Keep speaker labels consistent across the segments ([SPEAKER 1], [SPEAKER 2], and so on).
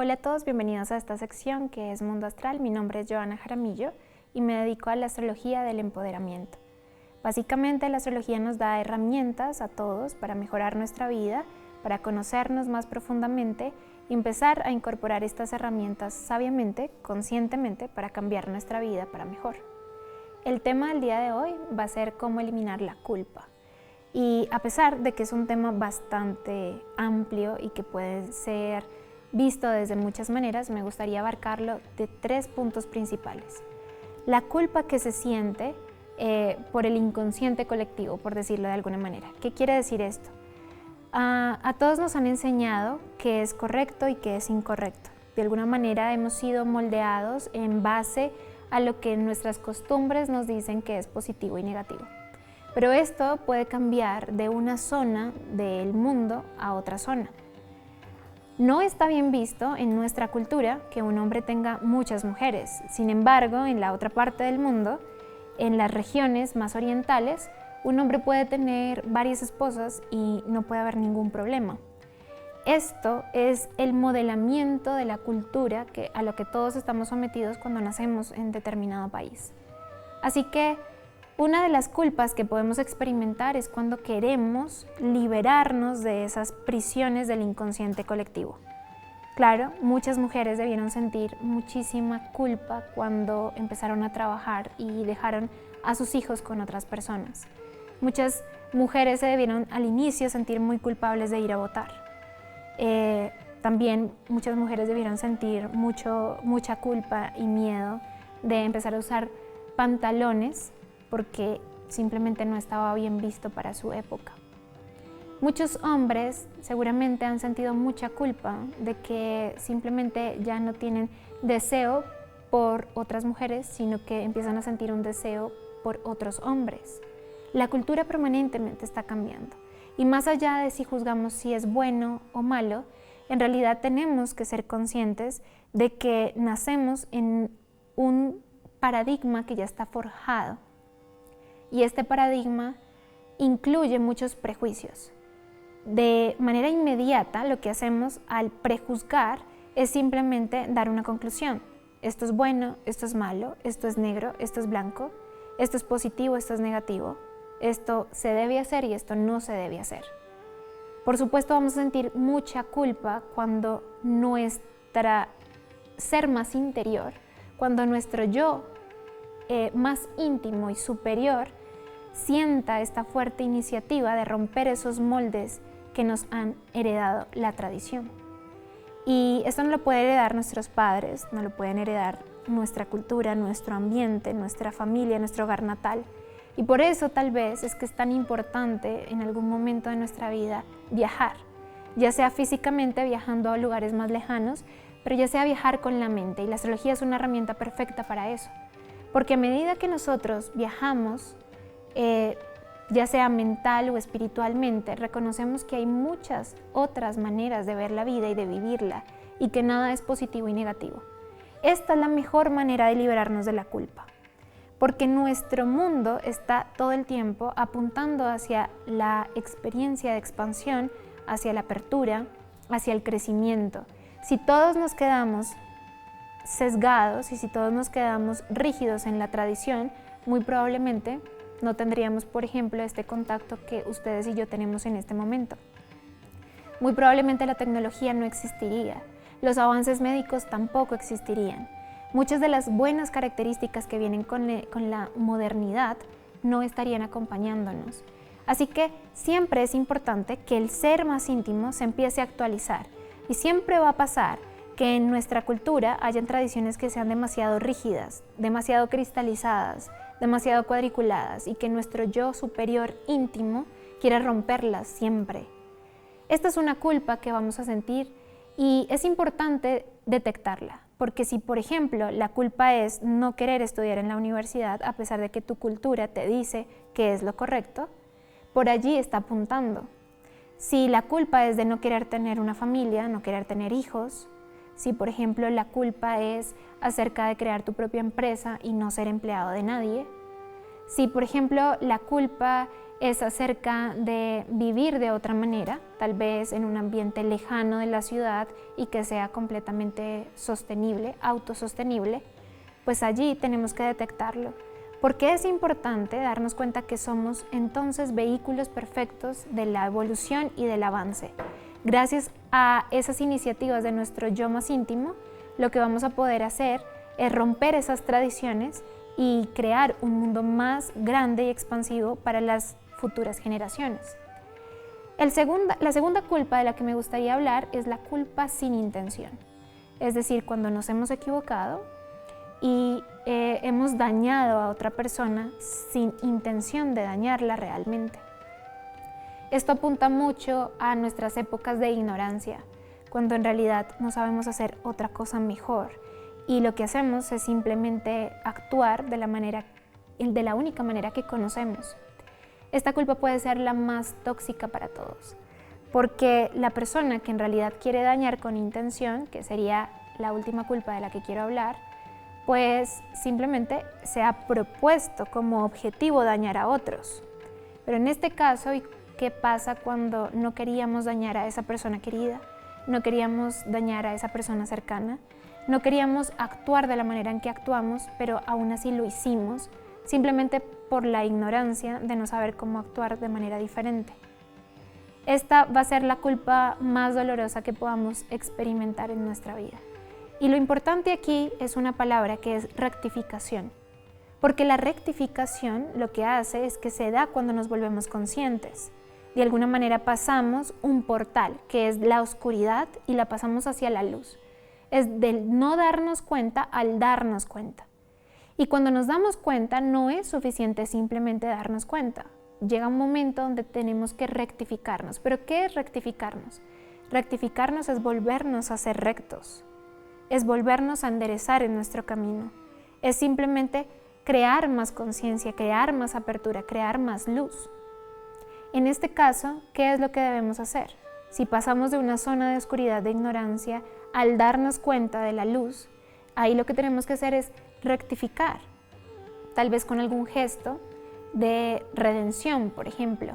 [SPEAKER 1] Hola a todos, bienvenidos a esta sección que es Mundo Astral. Mi nombre es Joana Jaramillo y me dedico a la astrología del empoderamiento. Básicamente la astrología nos da herramientas a todos para mejorar nuestra vida, para conocernos más profundamente y empezar a incorporar estas herramientas sabiamente, conscientemente, para cambiar nuestra vida para mejor. El tema del día de hoy va a ser cómo eliminar la culpa. Y a pesar de que es un tema bastante amplio y que puede ser visto desde muchas maneras, me gustaría abarcarlo de 3 puntos principales. La culpa que se siente por el inconsciente colectivo, por decirlo de alguna manera. ¿Qué quiere decir esto? A todos nos han enseñado qué es correcto y qué es incorrecto. De alguna manera hemos sido moldeados en base a lo que nuestras costumbres nos dicen que es positivo y negativo. Pero esto puede cambiar de una zona del mundo a otra zona. No está bien visto en nuestra cultura que un hombre tenga muchas mujeres. Sin embargo, en la otra parte del mundo, en las regiones más orientales, un hombre puede tener varias esposas y no puede haber ningún problema. Esto es el modelamiento de la cultura a lo que todos estamos sometidos cuando nacemos en determinado país. Así que una de las culpas que podemos experimentar es cuando queremos liberarnos de esas prisiones del inconsciente colectivo. Claro, muchas mujeres debieron sentir muchísima culpa cuando empezaron a trabajar y dejaron a sus hijos con otras personas. Muchas mujeres se debieron al inicio sentir muy culpables de ir a votar. También muchas mujeres debieron sentir mucha culpa y miedo de empezar a usar pantalones porque simplemente no estaba bien visto para su época. Muchos hombres seguramente han sentido mucha culpa de que simplemente ya no tienen deseo por otras mujeres, sino que empiezan a sentir un deseo por otros hombres. La cultura permanentemente está cambiando y más allá de si juzgamos si es bueno o malo, en realidad tenemos que ser conscientes de que nacemos en un paradigma que ya está forjado. Y este paradigma incluye muchos prejuicios. De manera inmediata, lo que hacemos al prejuzgar es simplemente dar una conclusión. Esto es bueno, esto es malo, esto es negro, esto es blanco, esto es positivo, esto es negativo, esto se debe hacer y esto no se debe hacer. Por supuesto, vamos a sentir mucha culpa cuando nuestro ser más interior, cuando nuestro yo más íntimo y superior sienta esta fuerte iniciativa de romper esos moldes que nos han heredado la tradición. Y esto no lo pueden heredar nuestros padres, no lo pueden heredar nuestra cultura, nuestro ambiente, nuestra familia, nuestro hogar natal. Y por eso tal vez es que es tan importante en algún momento de nuestra vida viajar, ya sea físicamente viajando a lugares más lejanos, pero ya sea viajar con la mente. Y la astrología es una herramienta perfecta para eso. Porque a medida que nosotros viajamos, ya sea mental o espiritualmente, reconocemos que hay muchas otras maneras de ver la vida y de vivirla y que nada es positivo y negativo. Esta es la mejor manera de liberarnos de la culpa, porque nuestro mundo está todo el tiempo apuntando hacia la experiencia de expansión, hacia la apertura, hacia el crecimiento. Si todos nos quedamos sesgados y si todos nos quedamos rígidos en la tradición, muy probablemente no tendríamos, por ejemplo, este contacto que ustedes y yo tenemos en este momento. Muy probablemente la tecnología no existiría, los avances médicos tampoco existirían. Muchas de las buenas características que vienen con la modernidad no estarían acompañándonos. Así que siempre es importante que el ser más íntimo se empiece a actualizar y siempre va a pasar que en nuestra cultura hayan tradiciones que sean demasiado rígidas, demasiado cristalizadas, demasiado cuadriculadas y que nuestro yo superior íntimo quiera romperlas siempre. Esta es una culpa que vamos a sentir y es importante detectarla, porque si por ejemplo la culpa es no querer estudiar en la universidad a pesar de que tu cultura te dice que es lo correcto, por allí está apuntando. Si la culpa es de no querer tener una familia, no querer tener hijos, si por ejemplo la culpa es acerca de crear tu propia empresa y no ser empleado de nadie, si por ejemplo la culpa es acerca de vivir de otra manera, tal vez en un ambiente lejano de la ciudad y que sea completamente sostenible, autosostenible, pues allí tenemos que detectarlo. Porque es importante darnos cuenta que somos entonces vehículos perfectos de la evolución y del avance. Gracias a esas iniciativas de nuestro yo más íntimo, lo que vamos a poder hacer es romper esas tradiciones y crear un mundo más grande y expansivo para las futuras generaciones. La segunda culpa de la que me gustaría hablar es la culpa sin intención. Es decir, cuando nos hemos equivocado y hemos dañado a otra persona sin intención de dañarla realmente. Esto apunta mucho a nuestras épocas de ignorancia, cuando en realidad no sabemos hacer otra cosa mejor y lo que hacemos es simplemente actuar de la única manera que conocemos. Esta culpa puede ser la más tóxica para todos, porque la persona que en realidad quiere dañar con intención, que sería la última culpa de la que quiero hablar, pues simplemente se ha propuesto como objetivo dañar a otros. Pero en este caso, ¿qué pasa cuando no queríamos dañar a esa persona querida? No queríamos dañar a esa persona cercana, no queríamos actuar de la manera en que actuamos, pero aún así lo hicimos, simplemente por la ignorancia de no saber cómo actuar de manera diferente. Esta va a ser la culpa más dolorosa que podamos experimentar en nuestra vida. Y lo importante aquí es una palabra que es rectificación, porque la rectificación lo que hace es que se da cuando nos volvemos conscientes. De alguna manera pasamos un portal, que es la oscuridad, y la pasamos hacia la luz. Es del no darnos cuenta al darnos cuenta. Y cuando nos damos cuenta no es suficiente simplemente darnos cuenta. Llega un momento donde tenemos que rectificarnos. ¿Pero qué es rectificarnos? Rectificarnos es volvernos a ser rectos. Es volvernos a enderezar en nuestro camino. Es simplemente crear más conciencia, crear más apertura, crear más luz. En este caso, ¿qué es lo que debemos hacer? Si pasamos de una zona de oscuridad, de ignorancia, al darnos cuenta de la luz, ahí lo que tenemos que hacer es rectificar, tal vez con algún gesto de redención, por ejemplo.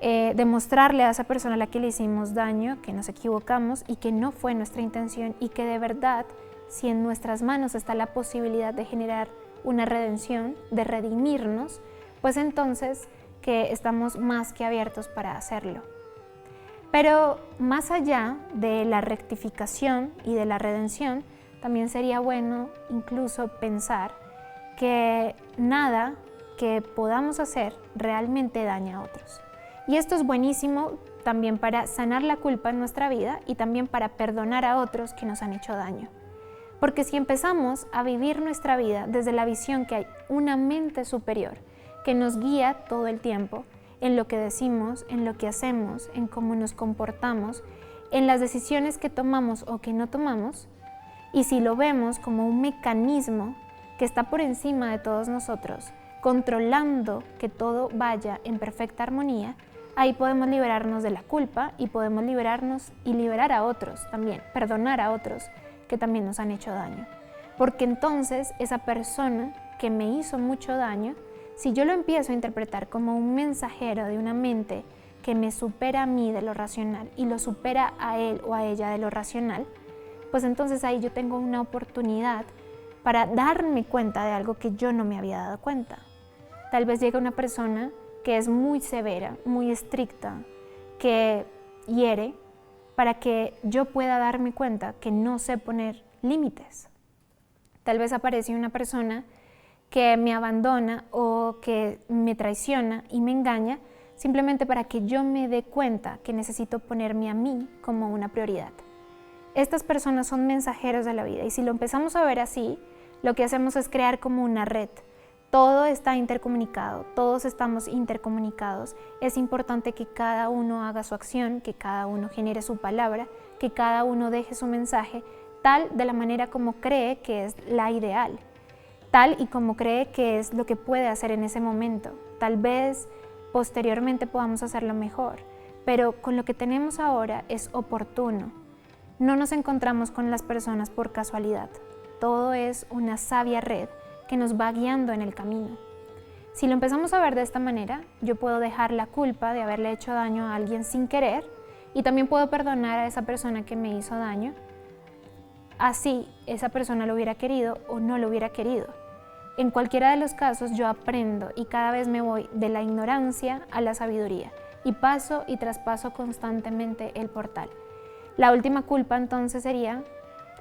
[SPEAKER 1] Demostrarle a esa persona a la que le hicimos daño que nos equivocamos y que no fue nuestra intención y que de verdad, si en nuestras manos está la posibilidad de generar una redención, de redimirnos, pues entonces que estamos más que abiertos para hacerlo. Pero más allá de la rectificación y de la redención, también sería bueno incluso pensar que nada que podamos hacer realmente daña a otros. Y esto es buenísimo también para sanar la culpa en nuestra vida y también para perdonar a otros que nos han hecho daño. Porque si empezamos a vivir nuestra vida desde la visión que hay una mente superior que nos guía todo el tiempo en lo que decimos, en lo que hacemos, en cómo nos comportamos, en las decisiones que tomamos o que no tomamos, y si lo vemos como un mecanismo que está por encima de todos nosotros, controlando que todo vaya en perfecta armonía, ahí podemos liberarnos de la culpa y podemos liberarnos y liberar a otros también, perdonar a otros que también nos han hecho daño. Porque entonces esa persona que me hizo mucho daño, si yo lo empiezo a interpretar como un mensajero de una mente que me supera a mí de lo racional y lo supera a él o a ella de lo racional, pues entonces ahí yo tengo una oportunidad para darme cuenta de algo que yo no me había dado cuenta. Tal vez llega una persona que es muy severa, muy estricta, que hiere, para que yo pueda darme cuenta que no sé poner límites. Tal vez aparece una persona que me abandona o que me traiciona y me engaña, simplemente para que yo me dé cuenta que necesito ponerme a mí como una prioridad. Estas personas son mensajeros de la vida y si lo empezamos a ver así, lo que hacemos es crear como una red. Todo está intercomunicado, todos estamos intercomunicados. Es importante que cada uno haga su acción, que cada uno genere su palabra, que cada uno deje su mensaje, tal de la manera como cree que es la ideal, tal y como cree que es lo que puede hacer en ese momento. Tal vez posteriormente podamos hacerlo mejor, pero con lo que tenemos ahora es oportuno. No nos encontramos con las personas por casualidad. Todo es una sabia red que nos va guiando en el camino. Si lo empezamos a ver de esta manera, yo puedo dejar la culpa de haberle hecho daño a alguien sin querer y también puedo perdonar a esa persona que me hizo daño, así esa persona lo hubiera querido o no lo hubiera querido. En cualquiera de los casos yo aprendo y cada vez me voy de la ignorancia a la sabiduría y paso y traspaso constantemente el portal. La última culpa entonces sería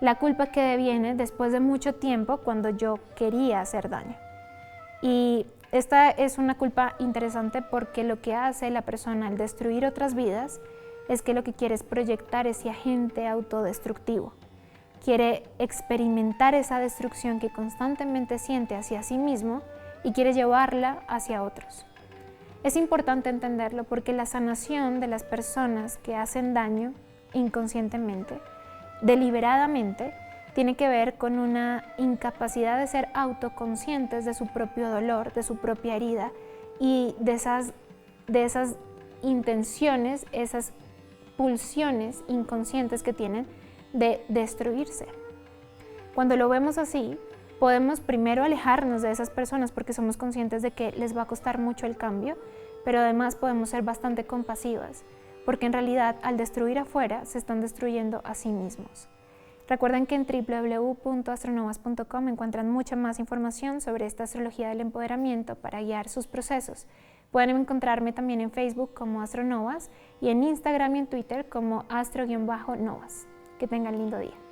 [SPEAKER 1] la culpa que deviene después de mucho tiempo cuando yo quería hacer daño. Y esta es una culpa interesante porque lo que hace la persona al destruir otras vidas es que lo que quiere es proyectar ese agente autodestructivo. Quiere experimentar esa destrucción que constantemente siente hacia sí mismo y quiere llevarla hacia otros. Es importante entenderlo porque la sanación de las personas que hacen daño inconscientemente, deliberadamente, tiene que ver con una incapacidad de ser autoconscientes de su propio dolor, de su propia herida y de esas intenciones, esas pulsiones inconscientes que tienen de destruirse. Cuando lo vemos así, podemos primero alejarnos de esas personas porque somos conscientes de que les va a costar mucho el cambio, pero además podemos ser bastante compasivas, porque en realidad al destruir afuera se están destruyendo a sí mismos. Recuerden que en www.astronovas.com encuentran mucha más información sobre esta astrología del empoderamiento para guiar sus procesos. Pueden encontrarme también en Facebook como Astronovas y en Instagram y en Twitter como astro-novas. Que tengan lindo día.